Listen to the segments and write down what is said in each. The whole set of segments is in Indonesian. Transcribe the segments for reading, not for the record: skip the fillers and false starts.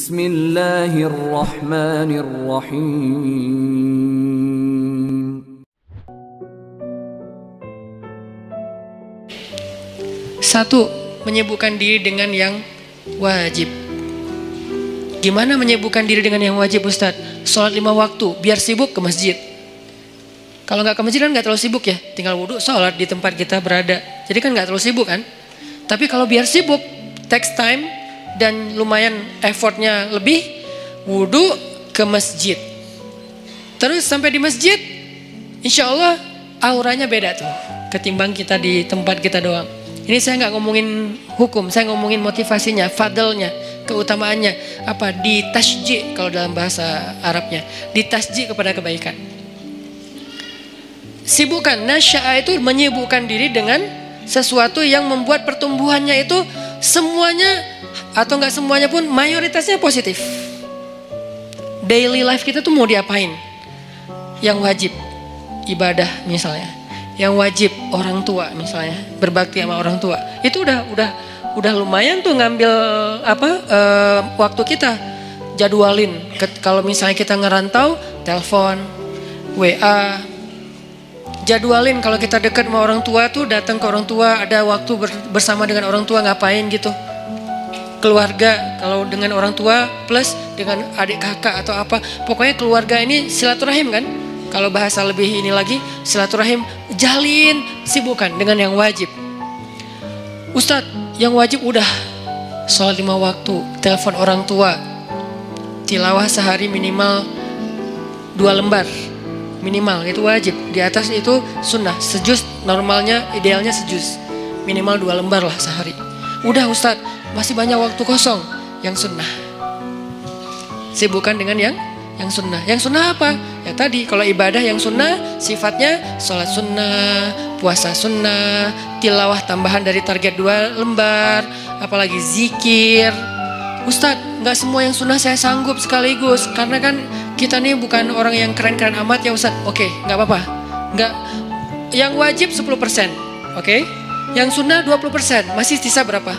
Bismillahirrahmanirrahim. Satu, menyibukkan diri dengan yang wajib. Gimana menyibukkan diri dengan yang wajib, Ustadz? Sholat 5 waktu, biar sibuk ke masjid. Kalau nggak ke masjid kan nggak terlalu sibuk ya, tinggal wudhu, sholat di tempat kita berada. Jadi kan nggak terlalu sibuk kan? Tapi kalau biar sibuk, takes time dan lumayan effortnya lebih, wudhu ke masjid. Terus sampai di masjid, insya Allah auranya beda tuh, ketimbang kita di tempat kita doang. Ini saya nggak ngomongin hukum, saya ngomongin motivasinya, fadlnya, keutamaannya. Apa? Ditasji' kalau dalam bahasa Arabnya. Ditasji' kepada kebaikan. Sibukkan, nasya'a itu menyibukkan diri dengan sesuatu yang membuat pertumbuhannya itu semuanya, atau nggak semuanya pun, mayoritasnya positif. Daily life kita tuh mau diapain? Yang wajib, ibadah misalnya. Yang wajib orang tua misalnya, berbakti sama orang tua, itu udah lumayan tuh ngambil waktu kita, jadwalin. Kalau misalnya kita ngerantau, telepon, WA, jadwalin. Kalau kita dekat sama orang tua tuh datang ke orang tua, ada waktu bersama dengan orang tua, ngapain gitu. Keluarga, kalau dengan orang tua plus dengan adik kakak atau apa, pokoknya keluarga ini silaturahim kan. Kalau bahasa lebih ini lagi, silaturahim, jalin, sibukkan dengan yang wajib. Ustadz, yang wajib udah sholat 5 waktu, telepon orang tua, tilawah sehari minimal 2 lembar, minimal itu wajib. Di atas itu sunnah, sejuz normalnya, idealnya sejuz, minimal 2 lembar lah sehari. Udah Ustadz, masih banyak waktu kosong, yang sunnah. Sibukkan dengan yang sunnah. Yang sunnah apa? Ya tadi, kalau ibadah yang sunnah sifatnya sholat sunnah, puasa sunnah, tilawah tambahan dari target 2 lembar, apalagi zikir. Ustadz, gak semua yang sunnah saya sanggup sekaligus, karena kan kita nih bukan orang yang keren-keren amat ya Ustadz. Oke, gak apa-apa. Gak, yang wajib 10%, oke? Yang sunnah 20%, masih sisa berapa?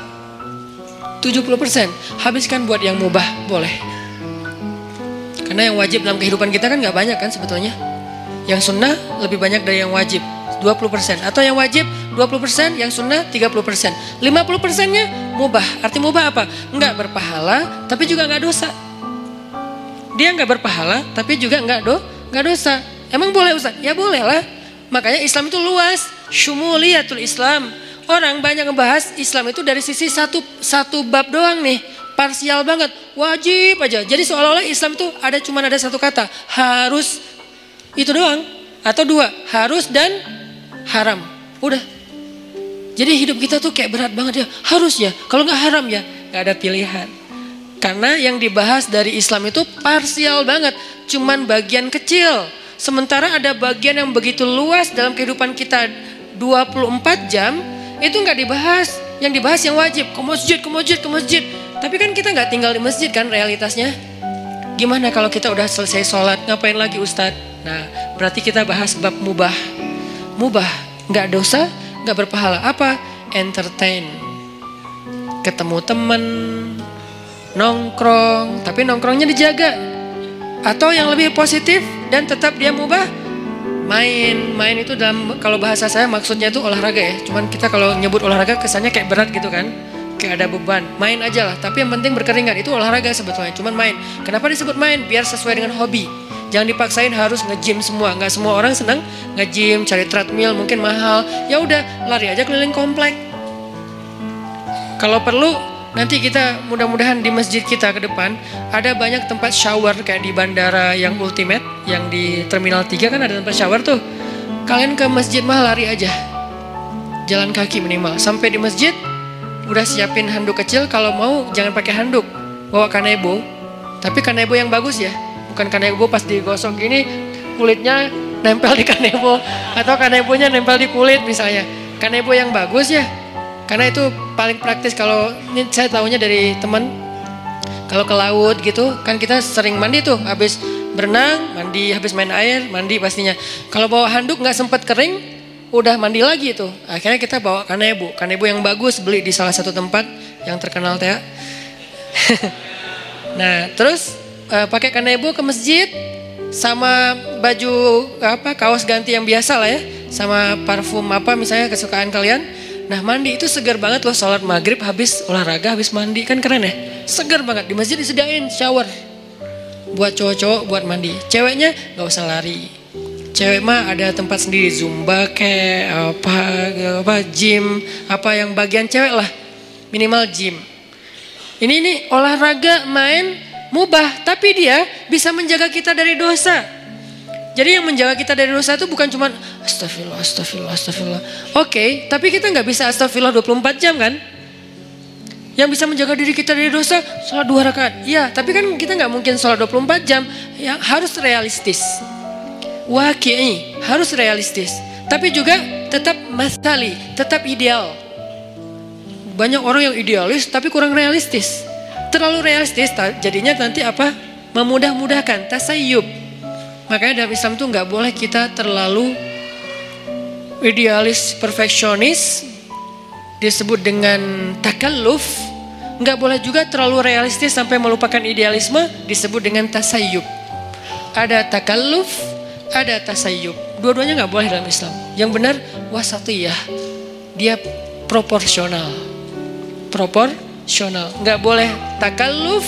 70%. Habiskan buat yang mubah, boleh. Karena yang wajib dalam kehidupan kita kan gak banyak kan sebetulnya. Yang sunnah lebih banyak dari yang wajib, 20%. Atau yang wajib 20%, yang sunnah 30%. 50%-nya mubah. Arti mubah apa? Enggak berpahala, tapi juga gak dosa. Dia gak berpahala, tapi juga gak dosa. Emang boleh Ustaz? Ya boleh lah. Makanya Islam itu luas. Syumuliyatul Islam. Orang banyak ngebahas Islam itu dari sisi satu bab doang nih. Parsial banget, wajib aja. Jadi seolah-olah Islam itu cuma ada satu kata, harus, itu doang. Atau 2, harus dan haram. Udah. Jadi hidup kita tuh kayak berat banget ya, harus ya. Kalau nggak haram ya, nggak ada pilihan. Karena yang dibahas dari Islam itu parsial banget, cuman bagian kecil. Sementara ada bagian yang begitu luas dalam kehidupan kita 24 jam, itu nggak dibahas. Yang dibahas yang wajib, ke masjid. Tapi kan kita nggak tinggal di masjid kan realitasnya. Gimana kalau kita udah selesai sholat, ngapain lagi Ustadz? Nah, berarti kita bahas bab mubah. Mubah, nggak dosa, nggak berpahala. Apa? Entertain. Ketemu temen, nongkrong, tapi nongkrongnya dijaga. Atau yang lebih positif dan tetap dia mubah, main itu dalam, kalau bahasa saya maksudnya itu olahraga ya. Cuman kita kalau nyebut olahraga kesannya kayak berat gitu kan, kayak ada beban. Main aja lah, tapi yang penting berkeringat, itu olahraga sebetulnya. Cuman main. Kenapa disebut main? Biar sesuai dengan hobi. Jangan dipaksain harus nge-gym semua. Nggak semua orang senang nge-gym, cari treadmill mungkin mahal. Ya udah, lari aja keliling komplek. Kalau perlu nanti kita mudah-mudahan di masjid kita ke depan ada banyak tempat shower kayak di bandara yang ultimate, yang di Terminal 3 kan ada tempat shower tuh. Kalian ke masjid mah lari aja, jalan kaki minimal. Sampai di masjid udah siapin handuk kecil, kalau mau jangan pakai handuk, bawa kanebo. Tapi kanebo yang bagus ya, bukan kanebo pas digosok gini kulitnya nempel di kanebo, atau kanebonya nempel di kulit misalnya. Kanebo yang bagus ya. Karena itu paling praktis. Kalau ini saya tahunya dari teman, kalau ke laut gitu kan kita sering mandi tuh, habis berenang mandi, habis main air mandi pastinya. Kalau bawa handuk nggak sempet kering, udah mandi lagi tuh. Akhirnya kita bawa kanebo yang bagus, beli di salah satu tempat yang terkenal teh. Nah, terus pakai kanebo ke masjid sama baju kaos ganti yang biasa lah ya, sama parfum apa misalnya kesukaan kalian. Nah, mandi itu segar banget loh, sholat maghrib habis olahraga, habis mandi, kan keren ya, segar banget. Di masjid disediain shower buat cowok-cowok buat mandi, ceweknya nggak usah lari. Cewek mah ada tempat sendiri, zumba kayak apa gym, apa yang bagian cewek lah, minimal gym. Ini olahraga main mubah, tapi dia bisa menjaga kita dari dosa. Jadi yang menjaga kita dari dosa itu bukan cuma astagfirullah. Oke, tapi kita nggak bisa astagfirullah 24 jam kan? Yang bisa menjaga diri kita dari dosa, sholat 2 rakaat. Iya, tapi kan kita nggak mungkin sholat 24 jam. Ya, harus realistis. Waqi'i, harus realistis. Tapi juga tetap masali, tetap ideal. Banyak orang yang idealis tapi kurang realistis. Terlalu realistis jadinya nanti apa? Memudah-mudahkan, tasayyub. Makanya dalam Islam tuh nggak boleh kita terlalu idealis, perfeksionis, disebut dengan takalluf. Nggak boleh juga terlalu realistis sampai melupakan idealisme, disebut dengan tasayyub. Ada takalluf, ada tasayyub. Dua-duanya nggak boleh dalam Islam. Yang benar wasatiyah, dia proporsional. Nggak boleh takalluf.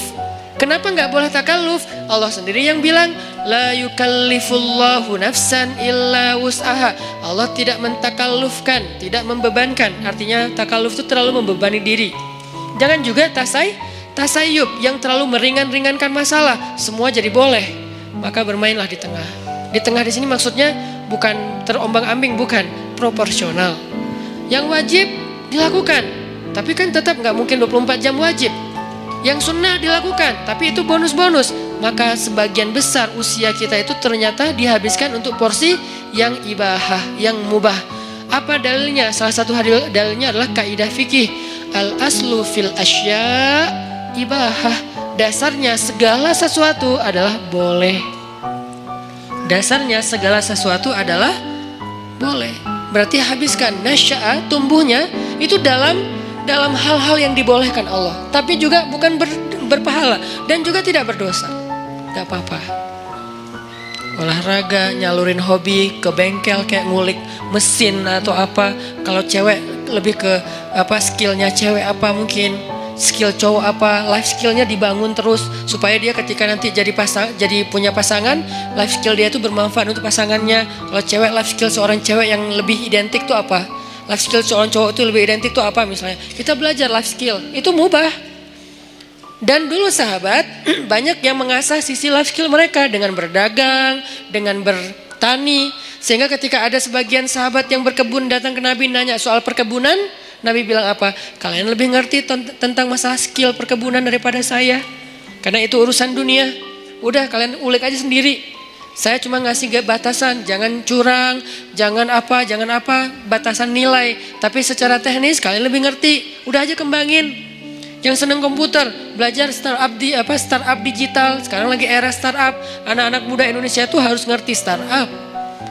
Kenapa nggak boleh takalluf? Allah sendiri yang bilang, la yukallifullahu nafsan illa wus'aha. Allah tidak mentakallufkan, tidak membebankan. Artinya takalluf itu terlalu membebani diri. Jangan juga tasayyub yang terlalu meringankan masalah. Semua jadi boleh. Maka bermainlah di tengah. Di tengah di sini maksudnya bukan terombang-ambing, bukan, proporsional. Yang wajib dilakukan, tapi kan tetap nggak mungkin 24 jam wajib. Yang sunnah dilakukan, tapi itu bonus-bonus. Maka sebagian besar usia kita itu ternyata dihabiskan untuk porsi yang ibahah, yang mubah. Apa dalilnya? Salah satu dalilnya adalah kaidah fikih. Al-aslu fil asya ibahah. Dasarnya segala sesuatu adalah boleh. Dasarnya segala sesuatu adalah boleh. Berarti habiskan nasya'a, tumbuhnya itu dalam hal-hal yang dibolehkan Allah, tapi juga bukan berpahala dan juga tidak berdosa. Gak apa-apa. Olahraga, nyalurin hobi, ke bengkel kayak ngulik mesin atau apa. Kalau cewek lebih ke skillnya cewek apa, mungkin skill cowok apa, life skillnya dibangun terus supaya dia ketika nanti jadi punya pasangan, life skill dia itu bermanfaat untuk pasangannya. Kalau cewek, life skill seorang cewek yang lebih identik tuh apa? Life skill seorang cowok itu lebih identik tuh apa misalnya? Kita belajar life skill, itu mubah. Dan dulu sahabat banyak yang mengasah sisi life skill mereka dengan berdagang, dengan bertani. Sehingga ketika ada sebagian sahabat yang berkebun datang ke Nabi nanya soal perkebunan, Nabi bilang apa? Kalian lebih ngerti tentang masalah skill perkebunan daripada saya. Karena itu urusan dunia. Udah kalian ulik aja sendiri. Saya cuma ngasih batasan, jangan curang, jangan apa, batasan nilai. Tapi secara teknis kalian lebih ngerti. Udah aja kembangin. Yang seneng komputer, belajar startup digital. Sekarang lagi era startup. Anak-anak muda Indonesia tuh harus ngerti startup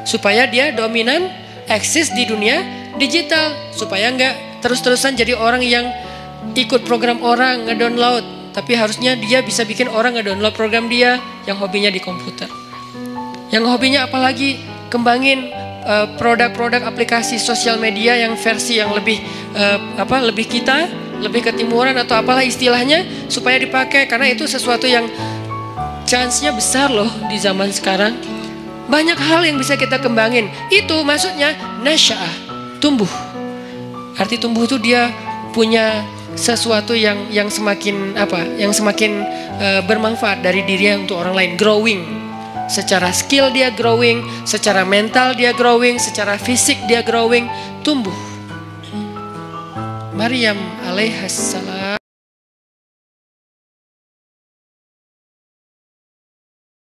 supaya dia dominan, eksis di dunia digital. Supaya nggak terus-terusan jadi orang yang ikut program orang ngedownload. Tapi harusnya dia bisa bikin orang ngedownload program dia yang hobinya di komputer. Yang hobinya apalagi kembangin produk-produk aplikasi sosial media yang versi yang lebih lebih ketimuran atau apalah istilahnya, supaya dipakai, karena itu sesuatu yang chance-nya besar loh di zaman sekarang. Banyak hal yang bisa kita kembangin. Itu maksudnya nasya'ah, tumbuh. Arti tumbuh itu dia punya sesuatu yang semakin bermanfaat dari dirinya untuk orang lain, growing. Secara skill dia growing, secara mental dia growing, secara fisik dia growing, tumbuh. Maryam alaihassalam